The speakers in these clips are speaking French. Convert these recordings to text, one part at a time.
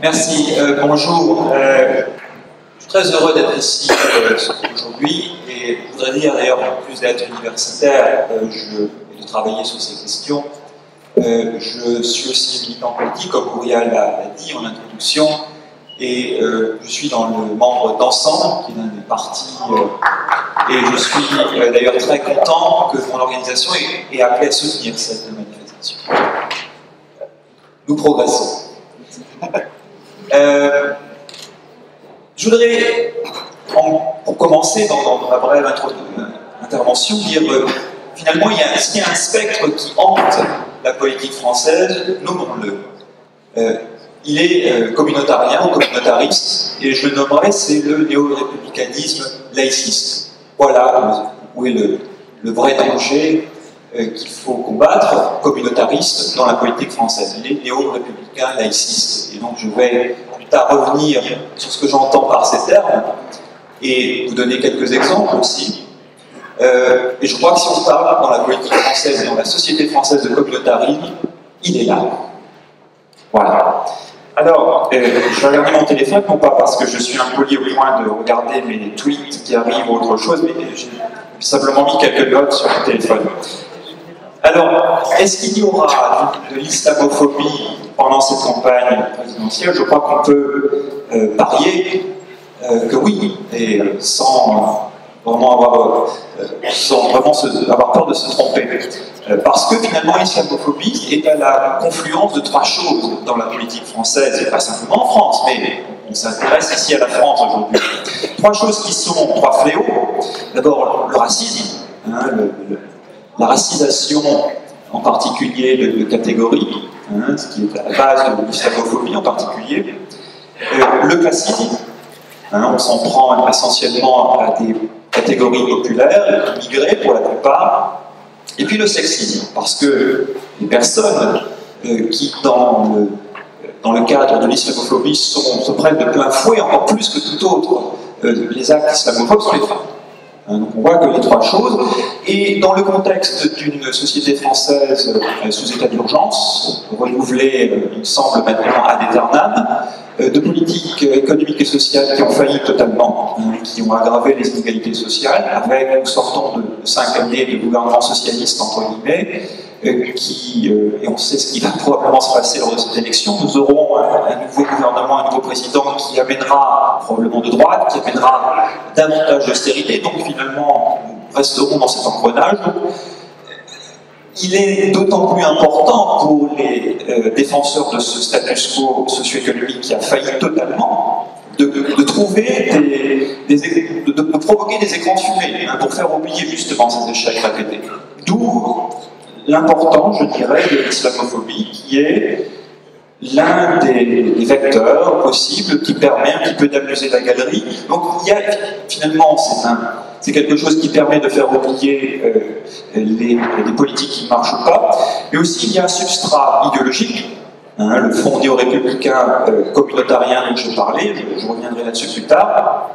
Merci, bonjour. Je suis très heureux d'être ici aujourd'hui et je voudrais dire d'ailleurs, en plus d'être universitaire et de travailler sur ces questions, je suis aussi militant politique, comme Muriel l'a dit en introduction, et je suis dans le membre d'Ensemble, qui est l'un des partis, et je suis d'ailleurs très content que mon organisation ait appelé à soutenir cette manifestation. Nous progressons. Je voudrais, pour commencer dans ma brève intervention, dire finalement il y a un spectre qui hante la politique française, nommons-le. Il est communautarien ou communautariste, et je le nommerai, c'est le néo-républicanisme laïciste. Voilà où est le vrai danger qu'il faut combattre, communautariste, dans la politique française. Il est néo-républicain laïciste. Et donc je vais plus tard revenir sur ce que j'entends par ces termes, et vous donner quelques exemples aussi. Et je crois que si on parle dans la politique française et dans la société française de communautarisme, il est là. Voilà. Alors, je vais regarder mon téléphone, non pas parce que je suis impoli au point de regarder mes tweets qui arrivent ou autre chose, mais j'ai simplement mis quelques notes sur mon téléphone. Alors, est-ce qu'il y aura de l'islamophobie pendant cette campagne présidentielle? Je crois qu'on peut parier que oui, et sans vraiment avoir peur de se tromper. Parce que finalement, l'islamophobie est à la confluence de trois choses dans la politique française, et pas simplement en France, mais on s'intéresse ici à la France aujourd'hui. Trois choses qui sont trois fléaux. D'abord, le racisme, la racisation, en particulier de catégories, ce qui est à la base de l'islamophobie en particulier. Le classisme, on s'en prend essentiellement à des catégories populaires, immigrées pour la plupart. Et puis le sexisme, parce que les personnes qui, dans le cadre de l'islamophobie, se prennent de plein fouet, encore plus que tout autre, les actes islamophobes sont les femmes. Donc on voit que les trois choses, et dans le contexte d'une société française sous état d'urgence, renouvelée, il me semble maintenant ad aeternam, de politiques économiques et sociales qui ont failli totalement, qui ont aggravé les inégalités sociales, avec, nous sortons de 5 années de gouvernement socialiste, entre guillemets, et on sait ce qui va probablement se passer lors de cette élection. Nous aurons un nouveau gouvernement, un nouveau président qui amènera, probablement de droite, qui amènera davantage d'austérité, donc finalement, nous resterons dans cet engrenage. Il est d'autant plus important pour les défenseurs de ce status quo socio-économique qui a failli totalement de trouver de provoquer des écrans de fumée pour faire oublier justement ces échecs répétés. D'où l'important, je dirais, de l'islamophobie, qui est l'un des vecteurs possibles qui permet un petit peu d'amuser la galerie. Donc il y a finalement, c'est quelque chose qui permet de faire oublier les politiques qui ne marchent pas, mais aussi il y a un substrat idéologique, le fonds néo-républicain communautarien dont je parlais, je reviendrai là-dessus plus tard.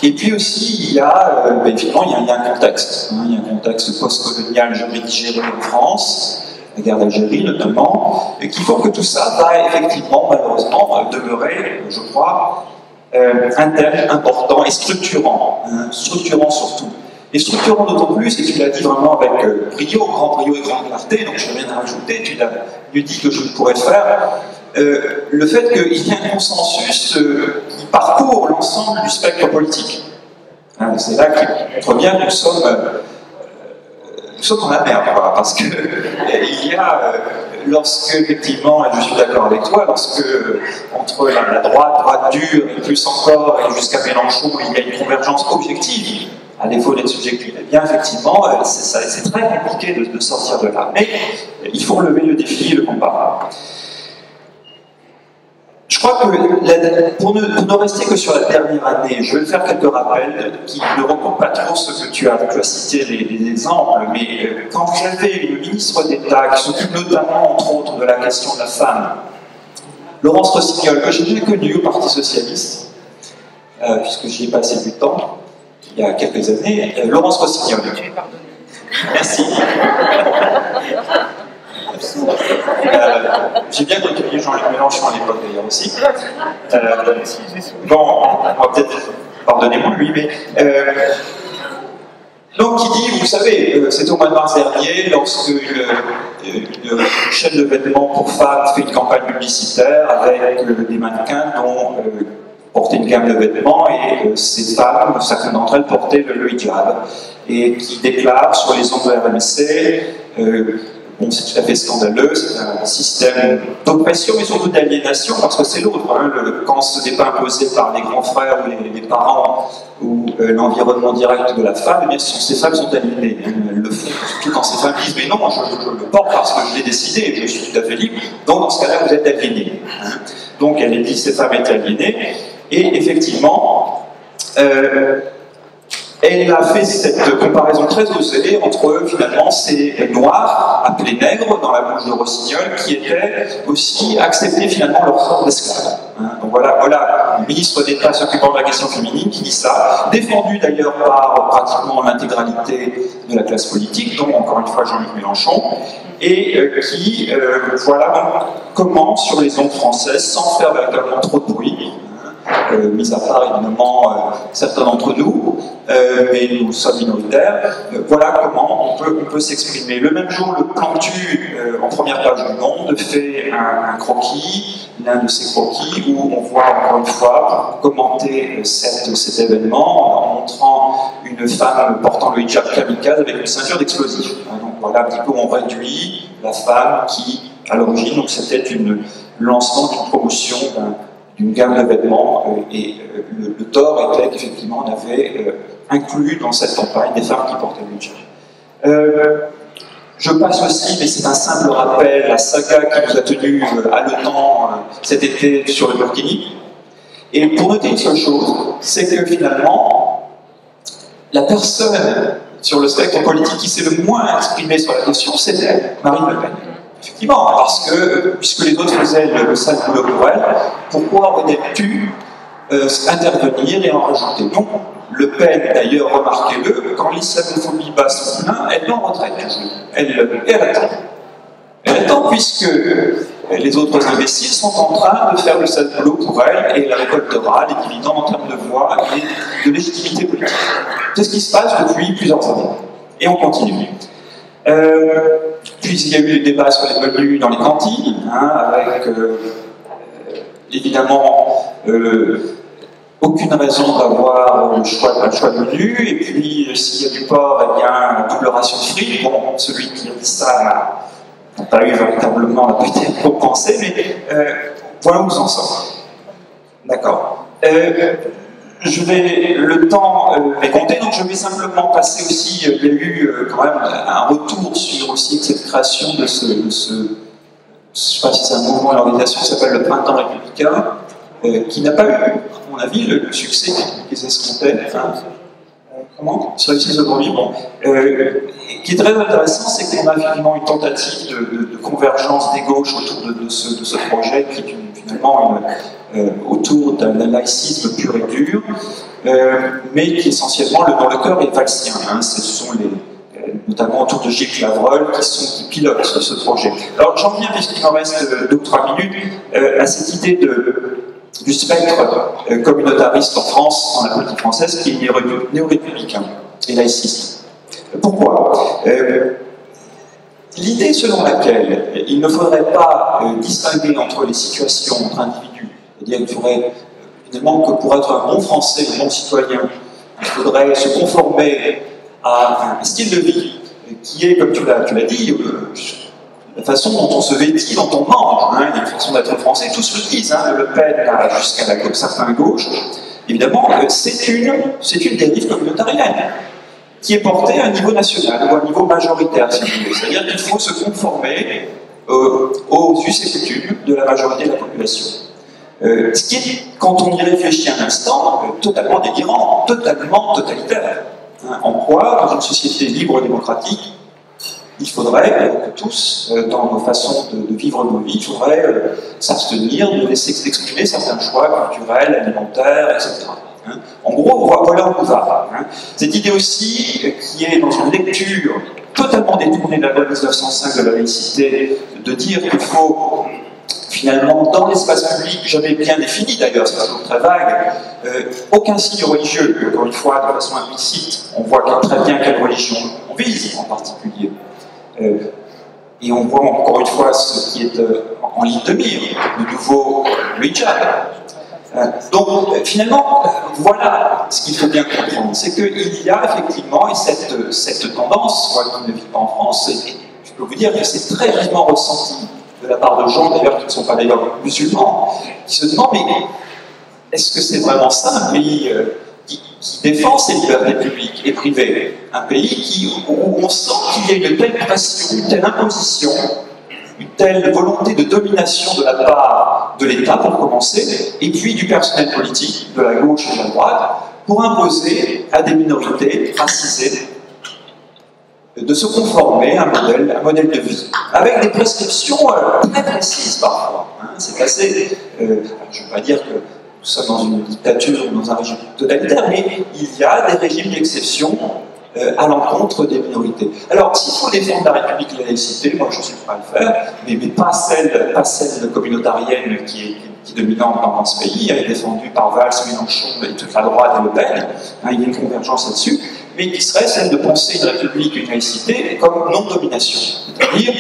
Et puis aussi, il y a un contexte, il y a un contexte post-colonial jamais digéré en France, la guerre d'Algérie notamment, qui font que tout ça va effectivement, malheureusement, demeurer, je crois, un thème important et structurant, structurant surtout. Et structurant d'autant plus, et tu l'as dit vraiment avec brio, grand brio et grande clarté, donc je n'ai rien à rajouter, tu l'as mieux dit que je ne pourrais le faire, le fait qu'il y a un consensus qui parcourt l'ensemble du spectre politique. C'est là qu'il montre bien que nous sommes dans la merde, parce que il y a, lorsque, effectivement, et je suis d'accord avec toi, lorsque entre la droite dure, et plus encore, et jusqu'à Mélenchon, il y a une convergence objective, à défaut d'être subjective, eh bien, effectivement, c'est très compliqué de sortir de là. Mais il faut relever le défi et le combat. Je crois que, pour ne rester que sur la dernière année, je vais faire quelques rappels qui ne recoupent pas trop ce que tu as cité les exemples, mais quand vous avez le ministre d'État qui s'occupe notamment, entre autres, de la question de la femme, Laurence Rossignol, que j'ai bien connue au Parti Socialiste, puisque j'y ai passé du temps, il y a quelques années, Laurence Rossignol. Merci. J'ai bien côtoyé Jean-Luc Mélenchon à l'époque d'ailleurs aussi. Bon, on va peut-être, pardonnez-moi lui, mais donc il dit, vous savez, c'était au mois de mars dernier, lorsque une chaîne de vêtements pour femmes fait une campagne publicitaire avec des mannequins dont portaient une gamme de vêtements, et ces femmes, certaines d'entre elles portaient le hijab, et qui déclarent sur les ondes de RMC, bon, c'est tout à fait scandaleux, c'est un système d'oppression mais surtout d'aliénation, parce que c'est l'autre. Hein, quand ce n'est pas imposé par les grands frères ou les parents ou l'environnement direct de la femme, eh bien, ces femmes sont aliénées. Elles le font, surtout quand ces femmes disent mais non, je le porte parce que je l'ai décidé et je suis tout à fait libre. Donc dans ce cas-là, vous êtes aliénés. Hein. Donc elle dit ces femmes étaient aliénées, et effectivement, elle a fait cette comparaison très osée entre, finalement, ces noirs, appelés nègres, dans la bouche de Rossignol, qui étaient aussi acceptés, finalement, leur forme d'esclaves. Hein. Donc voilà, le ministre d'État s'occupant de la question féminine qui dit ça, défendu d'ailleurs par pratiquement l'intégralité de la classe politique, dont, encore une fois, Jean-Luc Mélenchon, et qui, voilà, comment, sur les ondes françaises, sans faire véritablement trop de bruit, mis à part évidemment certains d'entre nous, mais nous sommes minoritaires, voilà comment on peut s'exprimer. Le même jour, le Plantu, en première page du Monde, fait un croquis, l'un de ces croquis, où on voit encore une fois commenter cet événement en montrant une femme portant le hijab kamikaze avec une ceinture d'explosifs. Donc voilà un petit peu où on réduit la femme qui, à l'origine, donc c'était le lancement d'une promotion d'une gamme de vêtements, et le tort était qu'effectivement on avait inclus dans cette campagne des femmes qui portaient le hijab. Je passe aussi, mais c'est un simple rappel, la saga qui nous a tenu haletant cet été sur le burkini. Et pour noter une seule chose, c'est que finalement, la personne sur le spectre politique qui s'est le moins exprimée sur la question, c'était Marine Le Pen. Effectivement, parce que, puisque les autres faisaient le sale boulot pour elle, pourquoi aurait-elle pu intervenir et en rajouter? Non, Le Pen, d'ailleurs, remarquez-le, quand l'islamophobie bat son plein, elle est en retraite. Elle attend. Elle attend puisque les autres imbéciles sont en train de faire le sale boulot pour elle, et la récoltera les dividendes en termes de voix et de légitimité politique. C'est ce qui se passe depuis plusieurs années. Et on continue. Puis il y a eu des débats sur les menus dans les cantines, hein, avec évidemment aucune raison d'avoir un choix de menu, et puis s'il y a du porc, eh bien, double ration de frites. Bon, celui qui a dit ça n'a pas eu véritablement la peut-être pour penser, mais voilà où nous en sommes. D'accord. Le temps est compté, donc je vais simplement passer aussi, il y a eu quand même un retour sur aussi cette création de ce je ne sais pas si c'est un mouvement, une organisation qui s'appelle le Printemps républicain, qui n'a pas eu, à mon avis, le succès qu'ils escomptaient. Enfin, comment sur les 6 aujourd'hui, bon. Qui est très intéressant, c'est qu'on a finalement une tentative de convergence des gauches autour de ce projet, qui est finalement autour d'un laïcisme pur et dur, mais qui essentiellement, dans le cœur, est valsien. Hein, ce sont notamment autour de Gilles Clavreul, qui pilotent ce projet. Alors j'en viens, puisqu'il m'en reste 2 ou 3 minutes, à cette idée du spectre communautariste en France, en la politique française, qui est néo-républicain et laïciste. Pourquoi L'idée selon laquelle il ne faudrait pas distinguer entre les situations entre individus, c'est-à-dire qu'il faudrait finalement que pour être un bon Français, un bon citoyen, il faudrait se conformer à un style de vie qui est, comme tu l'as dit, la façon dont on se vêtit, dont on mange. Hein, il y a une façon d'être français, tous le disent, hein, Le Pen jusqu'à certains gauche. Évidemment, c'est une dérive communautarienne qui est portée à un niveau national ou à un niveau majoritaire, si vous voulez. C'est-à-dire qu'il faut se conformer aux us et coutumes de la majorité de la population. Ce qui est, quand on y réfléchit un instant, totalement délirant, totalement totalitaire. Hein, en quoi, dans une société libre et démocratique, il faudrait que tous, dans nos façons de vivre nos vies, il faudrait s'abstenir de laisser exprimer certains choix culturels, alimentaires, etc. Hein. En gros, voilà où on va. Hein. Cette idée aussi, qui est dans une lecture totalement détourné de la loi 1905 de la laïcité, de dire qu'il faut finalement, dans l'espace public, jamais bien défini d'ailleurs, c'est toujours très vague, aucun signe religieux, encore une fois, de façon implicite, on voit très bien quelle religion on vise en particulier. Et on voit encore une fois ce qui est en ligne de mire, le nouveau le hijab. Donc finalement, voilà ce qu'il faut bien comprendre, c'est qu'il y a effectivement cette tendance, moi qui ne vis pas en France, et je peux vous dire que c'est très vivement ressenti de la part de gens d'ailleurs qui ne sont pas d'ailleurs musulmans, qui se demandent mais est-ce que c'est vraiment ça un pays qui défend ses libertés publiques et privées, un pays où on sent qu'il y a une telle pression, une telle imposition, une telle volonté de domination de la part de l'État pour commencer, et puis du personnel politique, de la gauche et de la droite, pour imposer à des minorités racisées de se conformer à un modèle de vie, avec des prescriptions très précises parfois. Hein. C'est assez... je ne veux pas dire que nous sommes dans une dictature ou dans un régime totalitaire, mais il y a des régimes d'exception à l'encontre des minorités. Alors, s'il faut défendre la République et la laïcité, moi je suis prêt à le faire, mais pas celle communautarienne qui est dominante dans ce pays, elle est défendue par Valls, Mélenchon et toute la droite et Le Pen, hein, il y a une convergence là-dessus, mais qui serait celle de penser une république, une laïcité comme non-domination, c'est-à-dire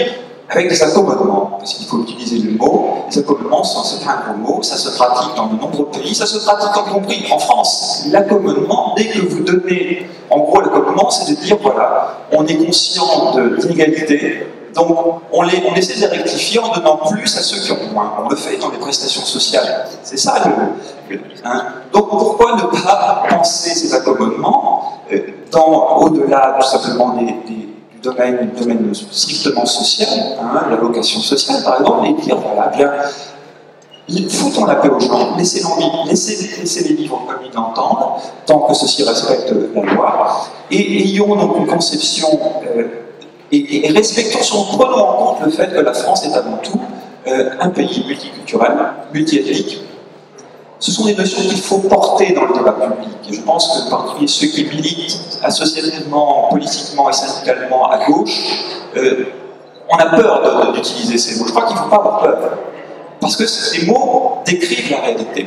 avec des accommodements, parce qu'il faut utiliser le mot, les accommodements, c'est pas un gros mot, ça se pratique dans de nombreux pays, ça se pratique y compris en France. L'accommodement, dès que vous donnez, en gros l'accommodement, c'est de dire, voilà, on est conscient d'inégalité, donc on essaie de les rectifier en donnant plus à ceux qui ont moins. On le fait dans les prestations sociales, c'est ça hein. Donc pourquoi ne pas penser ces accommodements au-delà tout simplement du domaine strictement social, hein, la location sociale par exemple, et dire voilà, bien, foutons la paix aux gens, laissez-les vivre comme ils l'entendent, tant que ceci respecte la loi, et ayons donc une conception, et respectons, prenons en compte le fait que la France est avant tout un pays multiculturel, multiethnique. Ce sont des notions qu'il faut porter dans le débat public. Et je pense que, en particulier ceux qui militent associativement, politiquement et syndicalement à gauche, on a peur d'utiliser ces mots. Je crois qu'il ne faut pas avoir peur. Parce que ces mots décrivent la réalité.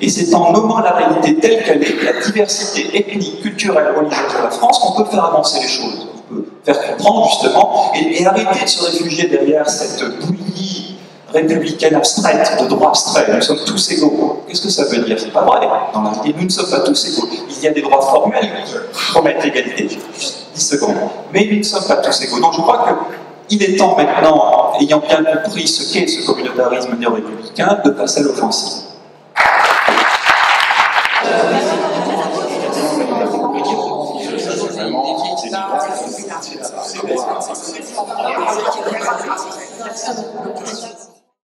Et c'est en nommant la réalité telle qu'elle est, la diversité ethnique, culturelle, religieuse de la France, qu'on peut faire avancer les choses. On peut faire comprendre, justement, et arrêter de se réfugier derrière cette bouillie républicaine abstraite, de droit abstrait. Nous sommes tous égaux. Qu'est-ce que ça veut dire? C'est pas vrai. Dans la réalité, nous ne sommes pas tous égaux. Il y a des droits formels qui promettent l'égalité. Juste 10 secondes. Mais nous ne sommes pas tous égaux. Donc je crois qu'il est temps maintenant, ayant bien compris ce qu'est ce communautarisme néo-républicain, de passer à l'offensive. C'est